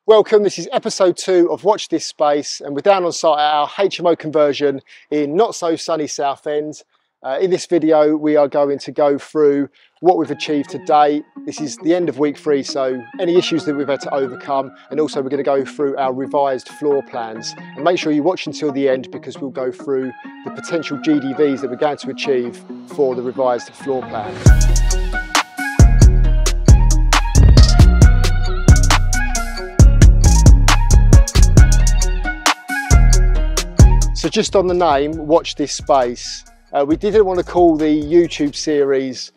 Welcome, this is episode 2 of Watch This Space, and we're down on site at our HMO conversion in not so sunny Southend. In this video we are going to go through what we've achieved to date. This is the end of week 3, so any issues that we've had to overcome, and also we're going to go through our revised floor plans. And make sure you watch until the end because we'll go through the potential GDVs that we're going to achieve for the revised floor plan. So just on the name, Watch This Space, we didn't want to call the YouTube series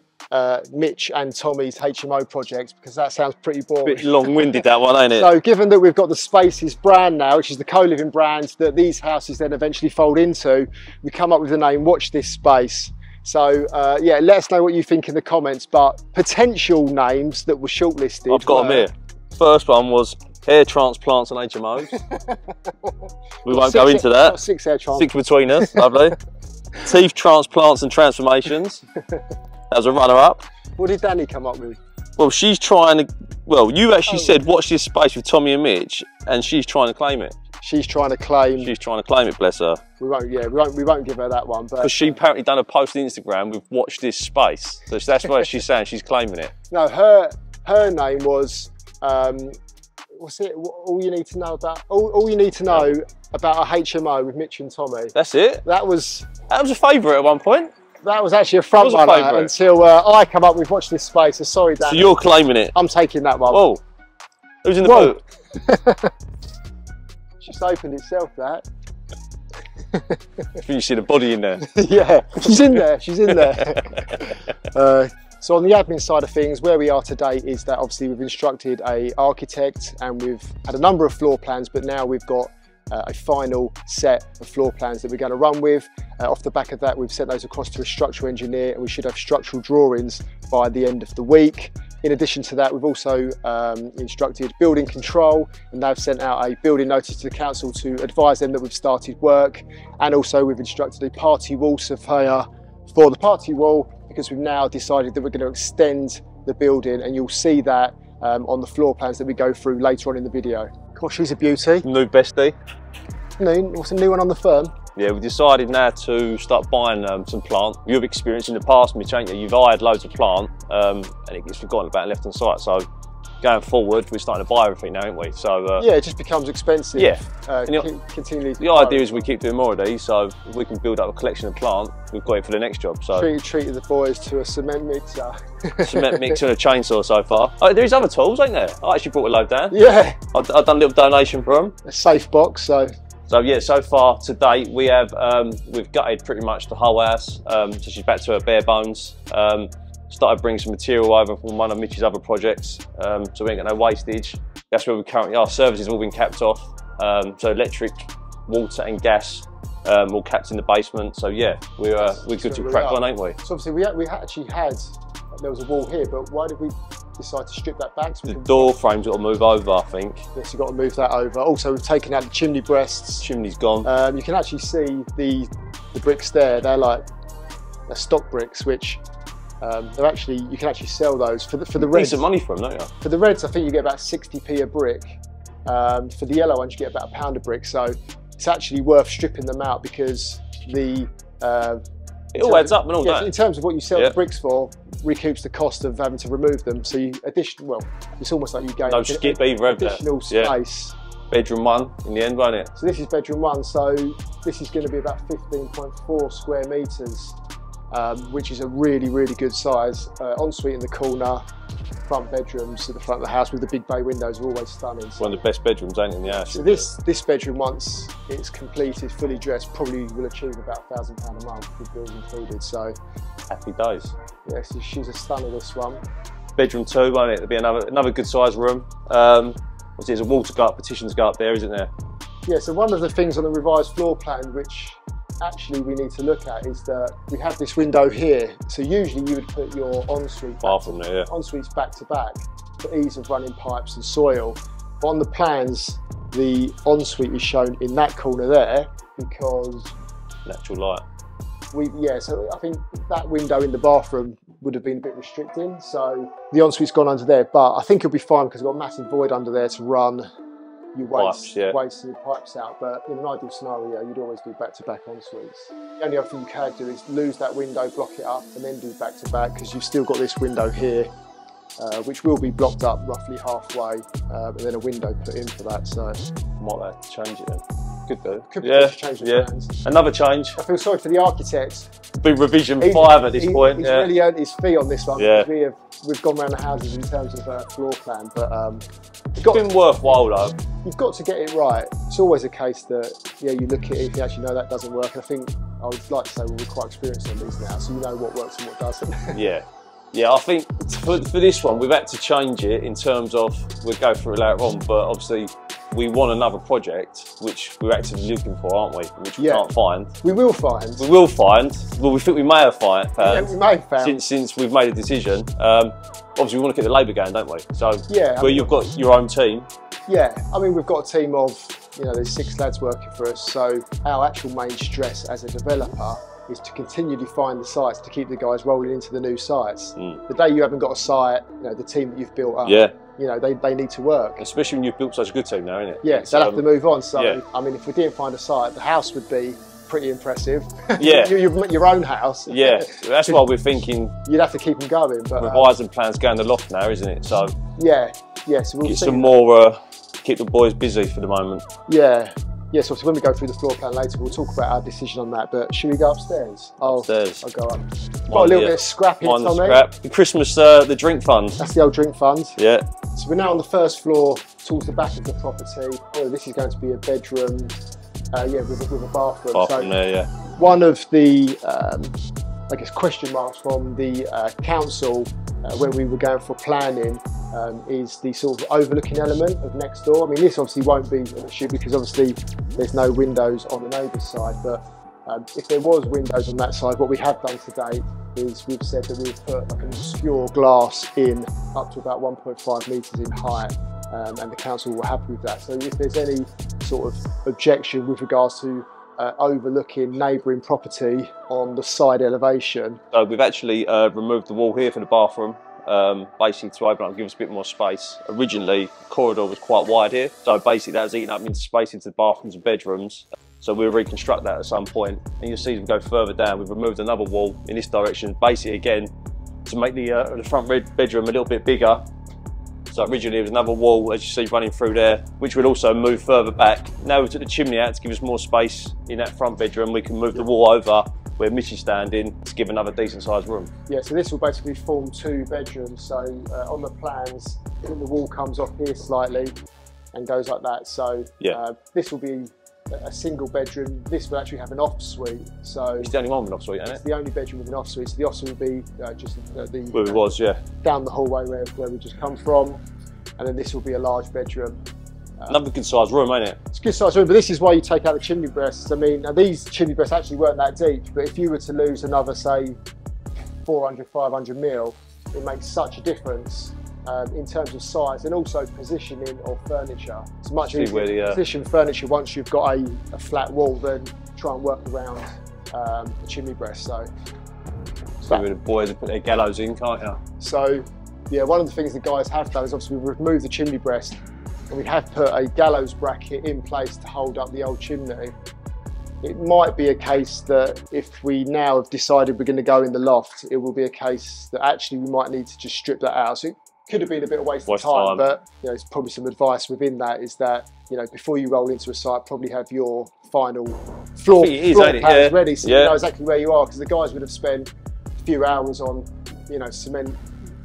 Mitch and Tommy's HMO project because that sounds pretty boring. Bit long-winded that one, ain't it? So given that we've got the Spaces brand now, which is the co-living brand that these houses then eventually fold into, we come up with the name Watch This Space. So yeah, let us know what you think in the comments, but potential names that were shortlisted. I've got them here. First one was hair transplants and HMOs. We won't go into that. 6 hair transplants. 6 between us, lovely. Teeth transplants and transformations. That was a runner-up. What did Danny come up with? Well, she's trying to, well, you actually said watch this space with Tommy and Mitch, and she's trying to claim it. She's trying to claim. She's trying to claim it, bless her. We won't, yeah, we won't give her that one. Because she apparently done a post on Instagram with watch this space. So that's why she's saying she's claiming it. No, her name was, what's it? All you need to know about, all you need to know about a HMO with Mitch and Tommy. That's it? That was a favourite at one point. That was actually a front runner until I come up with Watch This Space. So sorry, Dan. So you're claiming it? I'm taking that one. Whoa. Who's in the boat? Just opened itself, that. You see the body in there. Yeah, she's in there, she's in there. So on the admin side of things, where we are today is that obviously we've instructed an architect and we've had a number of floor plans, but now we've got a final set of floor plans that we're going to run with. Off the back of that, we've sent those across to a structural engineer and we should have structural drawings by the end of the week. In addition to that, we've also instructed building control, and they've sent out a building notice to the council to advise them that we've started work. And also we've instructed a party wall surveyor for the party wall, because we've now decided that we're going to extend the building, and you'll see that on the floor plans that we go through later on in the video. Gosh, she's a beauty. New bestie. What's a new one on the firm? Yeah, we decided now to start buying some plant. You've experienced in the past, Mitch, ain't you? You've hired loads of plant and it gets forgotten about left and right. So going forward, we're starting to buy everything now, ain't we? So yeah, it just becomes expensive. Yeah. Continually. The idea is we keep doing more of these, so we can build up a collection of plant. We've got it for the next job. So treated the boys to a cement mixer. Cement mixer and a chainsaw so far. Oh, there's other tools, ain't there? I actually brought a load down. Yeah. I've done a little donation for them. A safe box, so. So yeah, so far to date we have we've gutted pretty much the whole house. So she's back to her bare bones. Started bringing some material over from one of Mitch's other projects, so we ain't got no wastage. That's where we currently are. Services have all been capped off. So electric, water and gas all capped in the basement. So yeah, we're good to crack on, ain't we? So obviously we actually had, there was a wall here, but why did we decide to strip that back? So the door frame's got to move over, I think. Yes, you've got to move that over. Also, we've taken out the chimney breasts. Chimney's gone. You can actually see the bricks there. They're stock bricks, which they're actually, you can actually sell those for the reds. Decent money for them, don't you? For the reds, I think you get about 60p a brick. For the yellow ones, you get about £1 a brick. So it's actually worth stripping them out because the it all adds up and all that. In terms of what you sell the bricks for, recoups the cost of having to remove them. So you it's almost like you gain additional space. Bedroom 1 in the end, won't it? So this is bedroom 1. So this is going to be about 15.4 square meters, which is a really, really good size. Ensuite in the corner, front bedrooms at the front of the house with the big bay windows are always stunning. One of the best bedrooms, ain't it, in the house? So this bedroom, once it's completed, fully dressed, probably will achieve about £1,000 a month with bills included. So happy days. Yes, she's a stunner, this one. Bedroom 2, won't it? There'll be another good sized room. There's a wall to go up, partitions go up there, isn't there? Yeah. So one of the things on the revised floor plan, which actually we need to look at, is that we have this window here. So usually you would put your ensuite bathroom there, ensuite's back to back for ease of running pipes and soil. But on the plans, the ensuite is shown in that corner there because natural light. So I think that window in the bathroom would have been a bit restricting, so the ensuite's gone under there, but I think it'll be fine because we've got a massive void under there to run you wasting your pipes out. But in an ideal scenario, you'd always do back-to-back en-suites. The only other thing you can do is lose that window, block it up, and then do back-to-back, because you've still got this window here, which will be blocked up roughly halfway, and then a window put in for that. So might have to change it then. Could do. Could change the plans. Another change. I feel sorry for the architect. Be revision 5 at this point. He's really earned his fee on this one. Yeah. We've gone around the houses in terms of floor plan, but it's been worthwhile though. You've got to get it right. It's always a case that you look at it, if you actually know that doesn't work. And I think I would like to say we're quite experienced on these now, so you know what works and what doesn't. Yeah, I think for this one we've had to change it in terms of, we'll go through it later on, but obviously we want another project which we're actively looking for, aren't we? Which we can't find. We will find. We will find. Well, we think we may have found. Yeah, we may have found. Since we've made a decision. Obviously we want to keep the labour going, don't we? So you've got your own team. Yeah, I mean, we've got a team of, there's 6 lads working for us, so our actual main stress as a developer is to continually find the sites to keep the guys rolling into the new sites. The day you haven't got a site, the team that you've built up, they need to work. Especially when you've built such a good team now, isn't it? Yeah, they'll have to move on. So, I mean, if we didn't find a site, the house would be pretty impressive. Yeah. your own house. Yeah, that's why we're thinking you'd have to keep them going. But revising plans going the loft now, isn't it? So so we'll get some more, keep the boys busy for the moment. Yes, obviously when we go through the floor plan later, we'll talk about our decision on that, but should we go upstairs? Upstairs. I'll go up. Got a little bit of scrap here, Tommy. Scrap. The Christmas, the drink fund. That's the old drink fund. Yeah. So we're now on the first floor, towards the back of the property. This is going to be a bedroom, with a bathroom. Bathroom there, yeah. One of the, question marks from the council when we were going for planning is the sort of overlooking element of next door. I mean, this obviously won't be an issue because obviously there's no windows on the neighbour's side, but if there was windows on that side, what we have done today is we've said that we've put like an obscure glass in up to about 1.5 metres in height, and the council were happy with that. So if there's any sort of objection with regards to overlooking neighbouring property on the side elevation. So we've actually removed the wall here for the bathroom, basically to open up and give us a bit more space. Originally, the corridor was quite wide here, so basically that was eating up into space into the bathrooms and bedrooms. So we'll reconstruct that at some point, and you'll see them go further down. We've removed another wall in this direction, basically again to make the front bedroom a little bit bigger. So originally there was another wall, as you see, running through there, which would also move further back. Now we took the chimney out to give us more space in that front bedroom. We can move the wall over where Mitch is standing to give another decent sized room. Yeah, so this will basically form 2 bedrooms. So on the plans, I think the wall comes off here slightly and goes like that. So this will be a single bedroom. This will actually have an off-suite. So it's the only one with an off-suite, isn't it? It's the only bedroom with an off-suite. So the off-suite will be just where it was, down the hallway where we just come from, and then this will be a large bedroom. Another good sized room, ain't it? It's a good sized room, but this is why you take out the chimney breasts. I mean, now these chimney breasts actually weren't that deep, but if you were to lose another, say, 400, 500 mil, it makes such a difference. In terms of size and also positioning of furniture. It's much easier to position furniture once you've got a flat wall than try and work around the chimney breast. So where the boys have put their gallows in, can't you? So yeah, one of the things the guys have done is obviously we've removed the chimney breast and we have put a gallows bracket in place to hold up the old chimney. It might be a case that if we now have decided we're going to go in the loft, it will be a case that actually we might need to just strip that out. So could have been a bit of waste of time, but it's probably some advice within that is that before you roll into a site, probably have your final floor plans ready, so you know exactly where you are. Because the guys would have spent a few hours on, cement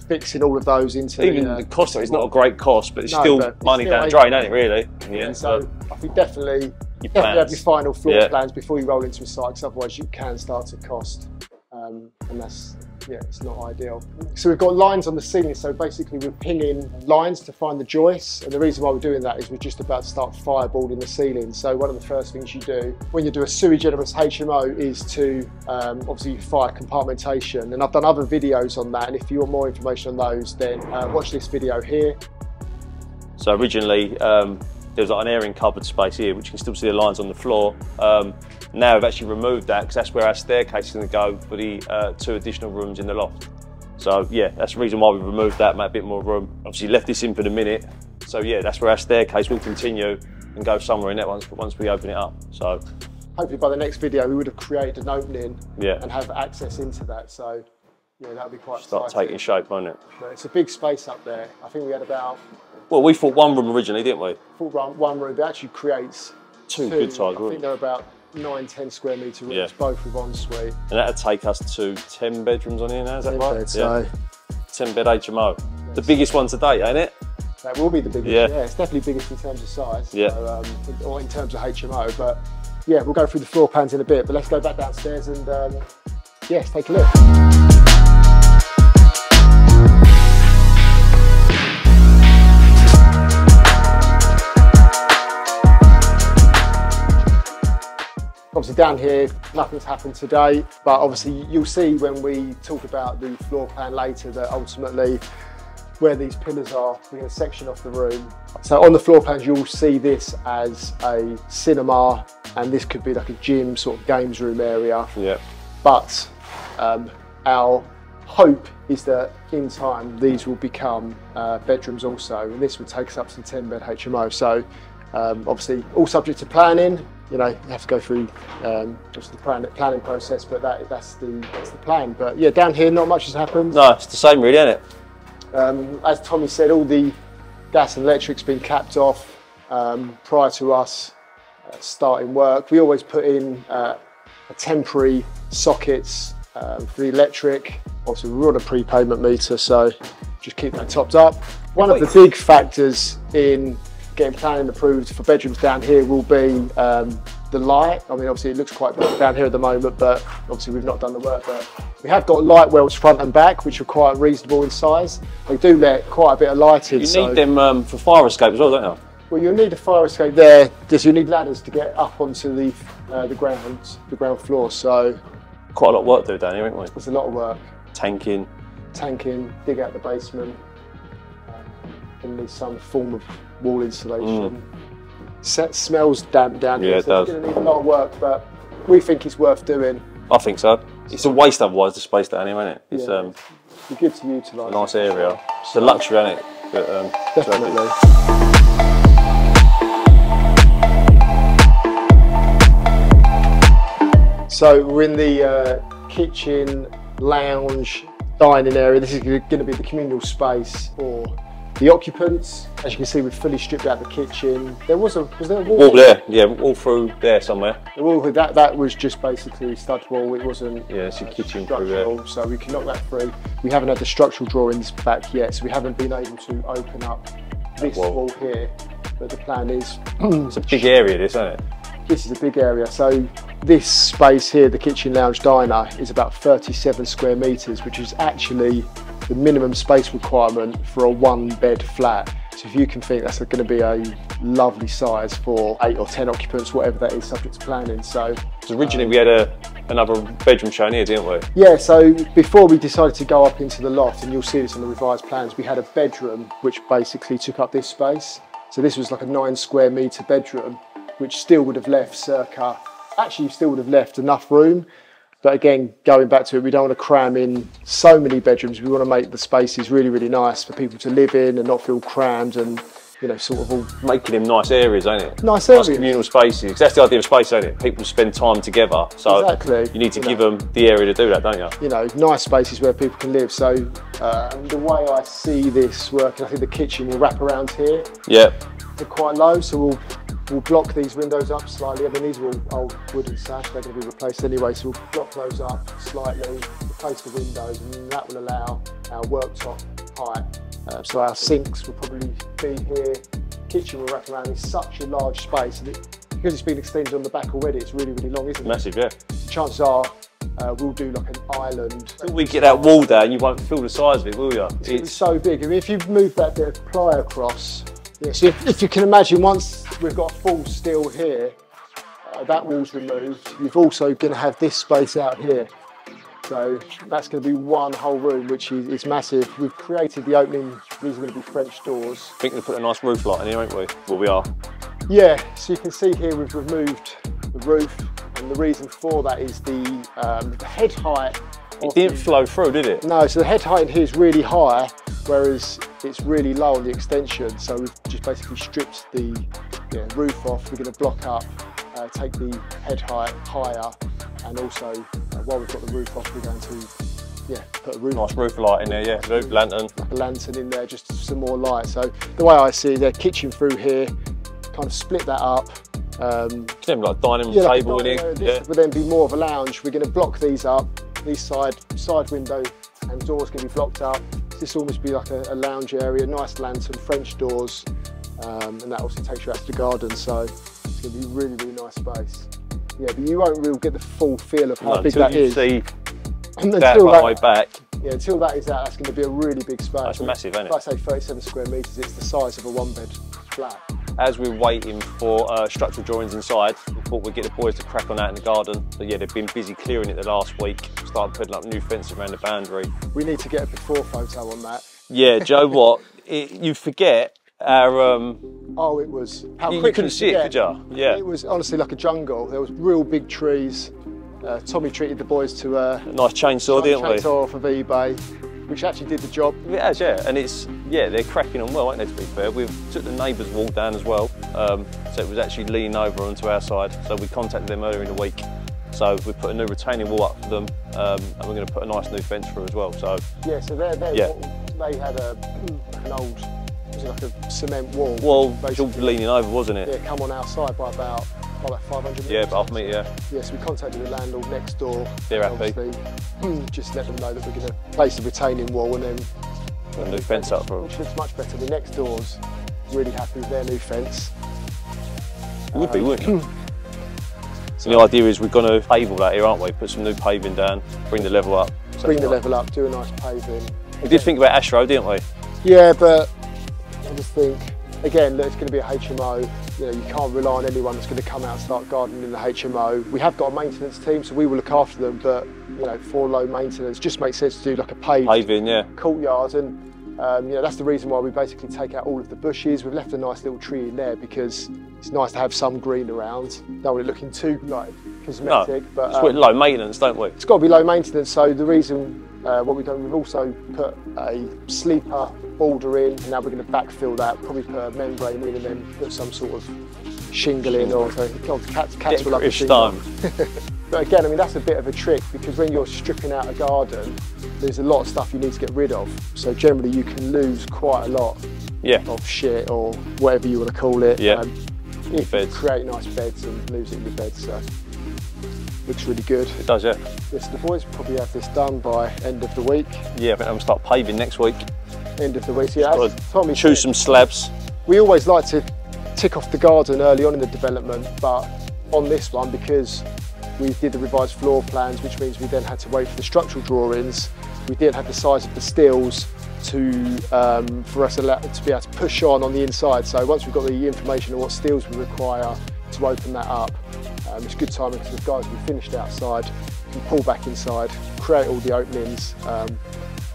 fixing all of those into. Even the cost of it's not a great cost, but it's still money down the drain, ain't it? Really. Yeah. So I think definitely have your final floor plans before you roll into a site, because otherwise you can start to cost, and that's. Yeah, it's not ideal. So we've got lines on the ceiling, so basically we're pinging lines to find the joists, and the reason why we're doing that is we're just about to start fireballing the ceiling. So one of the first things you do when you do a sui generis HMO is to obviously fire compartmentation, and I've done other videos on that, and if you want more information on those, then watch this video here. So originally there was like an airing cupboard space here, which you can still see the lines on the floor. Now we've actually removed that because that's where our staircase is going to go for the 2 additional rooms in the loft. So yeah, that's the reason why we've removed that, made a bit more room. Obviously left this in for the minute So yeah, that's where our staircase will continue and go somewhere in that once we open it up. So hopefully by the next video we would have created an opening yeah, and have access into that. So yeah, that would be quite start exciting. taking shape, won't it? But it's a big space up there. I think we had about, Well, we thought one room originally, didn't we? one room, but it actually creates Two good size I rooms. think they're about 9-10 square metre rooms, Yeah. both with ensuite. And that'd take us to 10 bedrooms on here now, is that 10 right? beds, yeah. so 10 bed HMO. The biggest one to date, ain't it? that will be the biggest. Yeah. Yeah, it's definitely biggest in terms of size. Yeah. So, or in terms of HMO, but yeah, we'll go through the floor plans in a bit. But let's go back downstairs and yes, take a look. Obviously down here, nothing's happened today, but obviously you'll see when we talk about the floor plan later that ultimately where these pillars are, we're going to section off the room. So on the floor plans, you'll see this as a cinema, and this could be like a gym, sort of games room area. Yeah. But our hope is that in time, these will become bedrooms also, and this would take us up to the 10 bed HMO. So obviously all subject to planning. You know, you have to go through just the planning process, but that's the plan. But yeah, down here, not much has happened. No, it's the same really, isn't it? As Tommy said, all the gas and electric's been capped off prior to us starting work. We always put in a temporary sockets for the electric. Obviously, we're on a prepayment meter, so just keep that topped up. One of the big factors in getting planning approved for bedrooms down here will be the light. I mean, obviously it looks quite bright down here at the moment, but obviously we've not done the work. But we have got light wells front and back, which are quite reasonable in size. They do let quite a bit of light in. You need them for fire escape as well, don't you? Well, you'll need a fire escape there. You need ladders to get up onto the ground floor. So Quite a lot of work to do down here, ain't we? it's a lot of work. Tanking. Dig out the basement, and need some form of wall insulation. Smells damp down here, Yeah, it so does. it's going to need a lot of work, but we think it's worth doing. I think so. It's a waste otherwise, the space down here, isn't it? It's Yeah. It'd be good to utilise. a nice area. It's a luxury, isn't it? But, Definitely. So we're in the kitchen, lounge, dining area. This is going to be the communal space for the occupants. As you can see, we've fully stripped out the kitchen. Was there a wall? Wall there, yeah, all through there somewhere. The wall, that was just basically stud wall. It wasn't. Yeah, it's a kitchen through structural, there. so we can knock that through. We haven't had the structural drawings back yet, so we haven't been able to open up this wall here. But the plan is. It's a big area, this, isn't it? This is a big area. So this space here, the kitchen, lounge, diner, is about 37 square metres, which is actually the minimum space requirement for a 1-bed flat. So if you can think that's going to be a lovely size for 8 or 10 occupants, whatever that is, subject to planning. So originally we had another bedroom shown here, didn't we? yeah, so before we decided to go up into the loft, and you'll see this on the revised plans, we had a bedroom which basically took up this space. So this was like a 9 square metre bedroom, which still would have left still would have left enough room. But again, going back to it, we don't want to cram in so many bedrooms. We want to make the spaces really, really nice for people to live in and not feel crammed and, you know, sort of all... Making them nice areas, ain't it? Nice areas. Nice communal spaces. That's the idea of space, ain't it? People spend time together. So Exactly. you need to give them the area to do that, don't you? You know, nice spaces where people can live. So the way I see this working, I think the kitchen will wrap around here. Yeah. They're quite low, so we'll block these windows up slightly. I mean, these are all old wooden sash, they're going to be replaced anyway, so we'll block those up slightly, replace the windows, and that will allow our worktop height. So our sinks will probably be here. Kitchen will wrap around in such a large space, and because it's been extended on the back already, it's really, really long, isn't it? Massive, yeah. Chances are we'll do like an island. Until we get that wall down, you won't feel the size of it, will you? It's so big. I mean, if you've moved that bit of ply across, yeah, so if you can imagine, once we've got full steel here, that wall's removed, you're also going to have this space out here. So that's going to be one whole room, which is massive. We've created the opening, these are going to be French doors. I think we put a nice roof light in here, ain't we? Well, we are. Yeah, so you can see here we've removed the roof, and the reason for that is the head height. It didn't flow through, did it? No, so the head height in here is really high, whereas it's really low on the extension, so we've just basically stripped the roof off. We're going to block up, take the head height higher, and also while we've got the roof off, we're going to put a nice roof light in there, yeah, roof lantern. Like a lantern in there, just some more light. So the way I see the kitchen through here, kind of split that up. Like a dining room table in here. This would then be more of a lounge. We're going to block these up. These side window and doors going to be blocked up. This will almost be like a lounge area, nice lantern, French doors, and that also takes you out to the garden. So it's going to be really, really nice space. Yeah, but you won't really get the full feel of how big that is. See that right way back. Yeah, until that is out, that's going to be a really big space. That's massive, isn't it? If I say 37 square metres, it's the size of a one-bed flat. As we're waiting for structural drawings inside, we thought we'd get the boys to crack on out in the garden. So yeah, they've been busy clearing it the last week, started putting up new fences around the boundary. We need to get a before photo on that. Yeah, Joe, what? You forget our... Oh, it was... You couldn't see it, could you? Yeah. It was honestly like a jungle. There was real big trees. Tommy treated the boys to a nice chainsaw, didn't we? Chainsaw off of eBay, which actually did the job. It has, yeah, and it's, they're cracking on well, ain't they, to be fair. We've took the neighbour's wall down as well, so it was actually leaning over onto our side, so we contacted them earlier in the week. So we put a new retaining wall up for them, and we're going to put a nice new fence through as well. So yeah, so they had an old, was it like a cement wall? Well, it was all leaning over, wasn't it? Yeah, come on our side by about 500 metres. Yeah, about half a metre, yeah. Yeah, so we contacted the landlord next door. They're happy. Just let them know that we're going to place the retaining wall and then put a new fence up for them. Which looks much better. The next door's really happy with their new fence. It would be, wouldn't it? So the idea is we're going to pave all that here, aren't we? Put some new paving down, bring the level up. Bring the level up, do a nice paving. We did think about Ashrow, didn't we? Yeah, but I just think, again, that it's going to be a HMO. You know, you can't rely on anyone that's going to come out and start gardening in the HMO. We have got a maintenance team, so we will look after them, but you know, for low maintenance, just makes sense to do like a paving, courtyard. And you know, that's the reason why we basically take out all of the bushes. We've left a nice little tree in there because it's nice to have some green around. Don't want it looking too like cosmetic, but it's low maintenance, don't we? It's got to be low maintenance. So the reason what we've done, we've also put a sleeper border in, and now we're going to backfill that, probably put a membrane in and then put some sort of shingle in, or cats will like a shingle. But again, I mean, that's a bit of a trick because when you're stripping out a garden, there's a lot of stuff you need to get rid of. So generally you can lose quite a lot of shit or whatever you want to call it. Yeah. If you create nice beds and lose it in your bed, so looks really good. It does, yeah. Yes, the boys probably have this done by end of the week. Yeah, I think I'm going to start paving next week. End of the week, so yeah. Tommy choose some slabs. We always like to tick off the garden early on in the development, but on this one, because we did the revised floor plans, which means we then had to wait for the structural drawings. We didn't have the size of the stills to for us to be able to push on the inside. So once we've got the information on what stills we require to open that up, it's good timing because the guys we finished outside can pull back inside, create all the openings,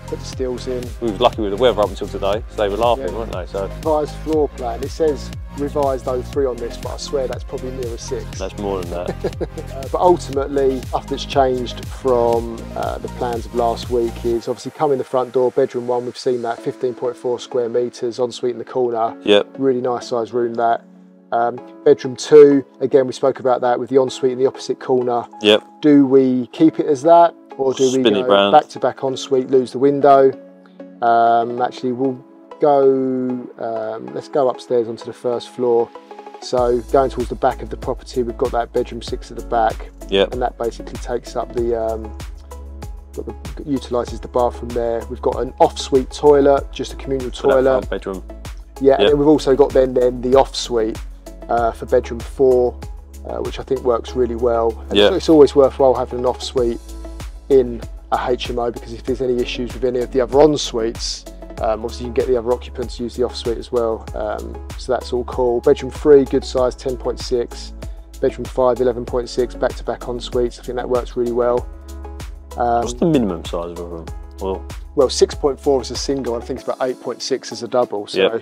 put the stills in. We were lucky with the weather up until today, so they were laughing, weren't they? So revised floor plan. It says revised 03 on this, but I swear that's probably nearer 6. That's more than that. But ultimately, stuff that's changed from the plans of last week is obviously coming the front door, bedroom 1, we've seen that, 15.4 square metres, ensuite in the corner. Yep. Really nice size room that. Bedroom 2, again we spoke about that with the ensuite in the opposite corner. Yep. Do we keep it as that, or do we go back-to-back ensuite, lose the window? Actually, we'll go, let's go upstairs onto the first floor. So going towards the back of the property, we've got that bedroom 6 at the back. Yep. And that basically takes up the, utilises the bathroom there. We've got an off-suite toilet, just a communal toilet. That front bedroom. Yeah, yep. And then we've also got then the off-suite for bedroom 4, which I think works really well. And it's always worthwhile having an off-suite in a HMO, because if there's any issues with any of the other en-suites, obviously you can get the other occupants to use the off-suite as well. So that's all cool. Bedroom 3, good size, 10.6. Bedroom 5, 11.6, back-to-back en-suites. I think that works really well. What's the minimum size of a room? Well, 6.4 is a single, and I think it's about 8.6 as a double. So,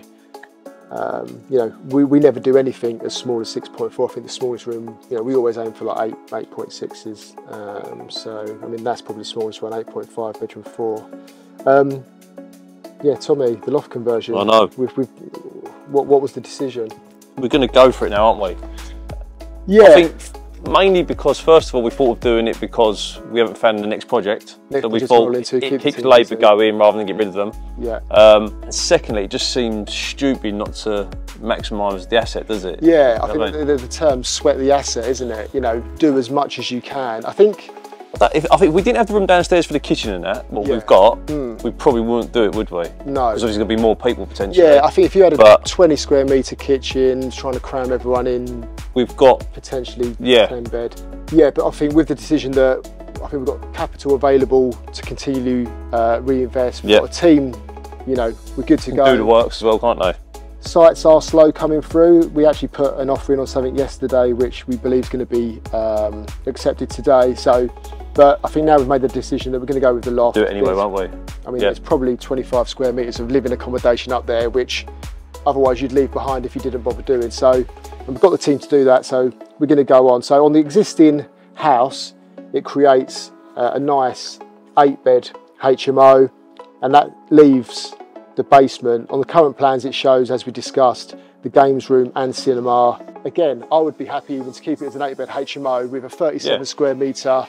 you know, we never do anything as small as 6.4. I think the smallest room, you know, we always aim for like 8.6s. So, I mean, that's probably the smallest one, 8.5, bedroom 4. Yeah, Tommy, the loft conversion. I know. What was the decision? We're going to go for it now, aren't we? Yeah. I think mainly because, first of all, we thought of doing it because we haven't found the next project. So we thought it keeps labour going rather than get rid of them. Yeah. And secondly, it just seems stupid not to maximise the asset, does it? Yeah, I think the term sweat the asset, isn't it? You know, do as much as you can. I think if we didn't have the room downstairs for the kitchen and that, what we've got, we probably wouldn't do it, would we? No. Because there's going to be more people potentially. Yeah, I think if you had a 20 square metre kitchen, trying to cram everyone in, we've got potentially 10 bed. Yeah, but I think with the decision that I think we've got capital available to continue reinvest. We've got a team, you know, we're good to go. Do the works as well, can't they? Sites are slow coming through. We actually put an offer in on something yesterday, which we believe is going to be accepted today. So, but I think now we've made the decision that we're going to go with the loft. Do it anyway, won't we? I mean, there's probably 25 square metres of living accommodation up there, which otherwise you'd leave behind if you didn't bother doing. So we've got the team to do that. So we're going to go on. So on the existing house, it creates a nice 8-bed HMO, and that leaves the basement. On the current plans, it shows, as we discussed, the games room and cinema. Again, I would be happy even to keep it as an 8-bed HMO with a 37 square metre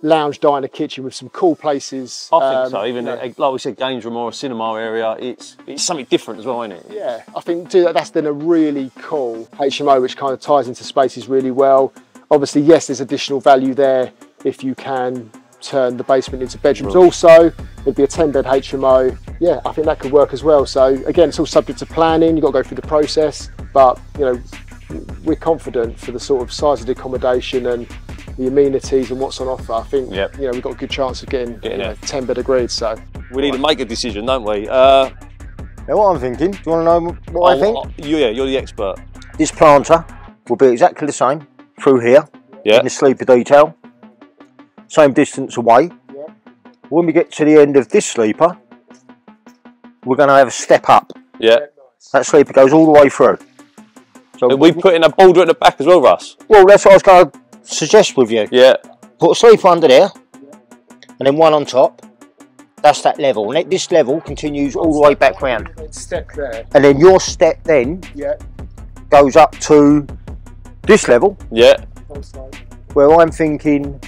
lounge, diner, kitchen with some cool places. I think so. Even like we said, games room or a cinema area, it's something different as well, isn't it? Yeah, I think that's then a really cool HMO, which kind of ties into spaces really well. Obviously, yes, there's additional value there if you can turn the basement into bedrooms. Also, it'd be a 10-bed HMO. Yeah, I think that could work as well. So again, it's all subject to planning. You've got to go through the process, but you know, we're confident for the sort of size of the accommodation and the amenities and what's on offer. I think you know, we've got a good chance of getting 10-bed agreed. So we need to make a decision, don't we? Now, what I'm thinking, do you want to know what I think? Yeah, you're the expert. This planter will be exactly the same through here in the sleeper detail, same distance away. When we get to the end of this sleeper, we're going to have a step up. Yeah. That sleeper goes all the way through. So we put in a boulder at the back as well, Russ? Well, that's what I was going to suggest with you. Yeah. Put a sleeper under there, and then one on top. That's that level. And this level continues all the way back round. Step there. And then your step then goes up to this level. Yeah. Where I'm thinking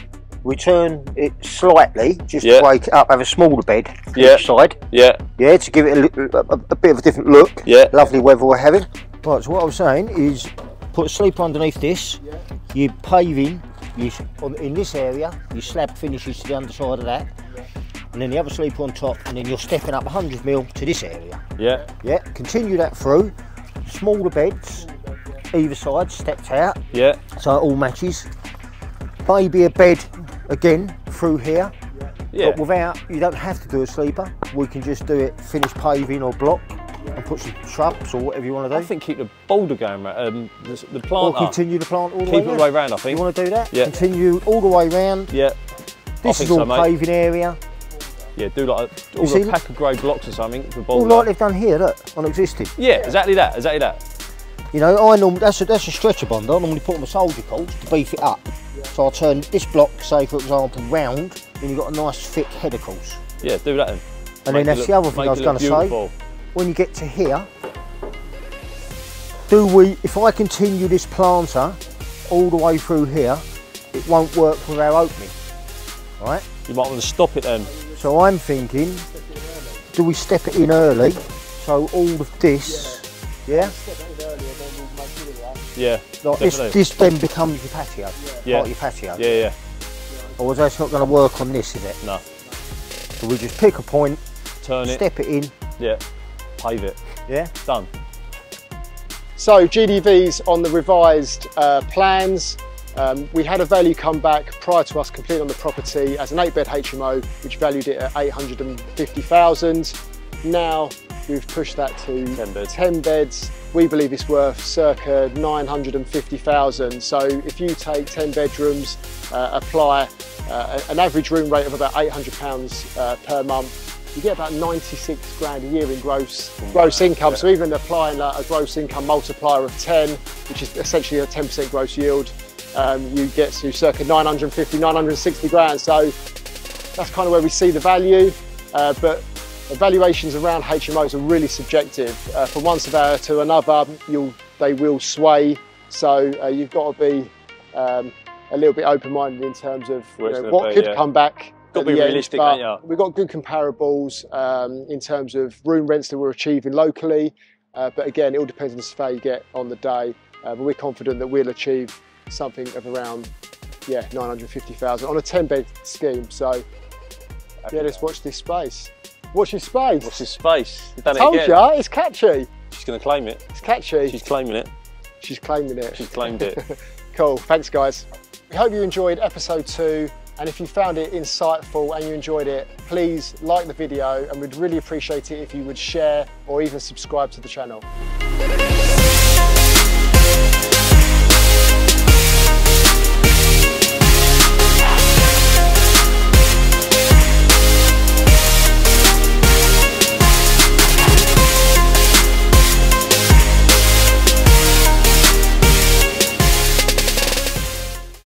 we turn it slightly, just to break it up, have a smaller bed each side. Yeah. Yeah, to give it a bit of a different look. Yeah. Lovely weather we're having. Right, so what I was saying is put a sleeper underneath this. You're paving in this area, your slab finishes to the underside of that. And then the other sleeper on top, and then you're stepping up 100mm to this area. Yeah. Yeah, continue that through. Smaller beds, either side, stepped out. Yeah. So it all matches. Maybe a bed again through here. Yeah. But without, you don't have to do a sleeper. We can just do it, finish paving or block, and put some shrubs or whatever you want to do. I think keep the boulder going, the plant. Or continue the plant all the way round. Keep it all the way round, I think. You want to do that? Yeah. Continue all the way round. Yeah. This is all paving area. Yeah, do like a pack of grey blocks or something for boulder. All like they've done here, look, on existing. Yeah, exactly that, exactly that. You know, that's a stretcher bonder. I normally put on the soldier cords to beef it up. So I'll turn this block, say for example, round, then you've got a nice thick header course. Yeah, do that then. And then that's the other thing I was going to say. When you get to here, if I continue this planter all the way through here, it won't work with our opening, right? You might want to stop it then. So I'm thinking, do we step it in early? So all of this, yeah? Yeah, like this then becomes your patio, part of your patio. Yeah, yeah. Or that's not going to work on this, is it? No. So we just pick a point, step it in. Yeah, pave it. Yeah. Done. So GDV's on the revised plans. We had a value come back prior to us completing on the property as an 8-bed HMO, which valued it at 850,000. Now we've pushed that to 10 beds. We believe it's worth circa 950,000. So if you take 10 bedrooms, apply an average room rate of about £800 per month, you get about 96 grand a year in gross income. So even applying a gross income multiplier of 10, which is essentially a 10% gross yield, you get to circa 950, 960 grand. So that's kind of where we see the value. But Evaluations around HMOs are really subjective. From one surveyor to another, they will sway. So you've got to be a little bit open-minded in terms of what could come back. Got to be realistic, ain't you? We've got good comparables in terms of room rents that we're achieving locally. But again, it all depends on the survey you get on the day. But we're confident that we'll achieve something of around 950,000 on a 10-bed scheme. So let's watch this space. Watch this space. Watch this space. I told you, it's catchy. She's going to claim it. It's catchy. She's claiming it. She's claiming it. She's claimed it. Cool. Thanks, guys. We hope you enjoyed episode 2. And if you found it insightful and you enjoyed it, please like the video, and we'd really appreciate it if you would share or even subscribe to the channel.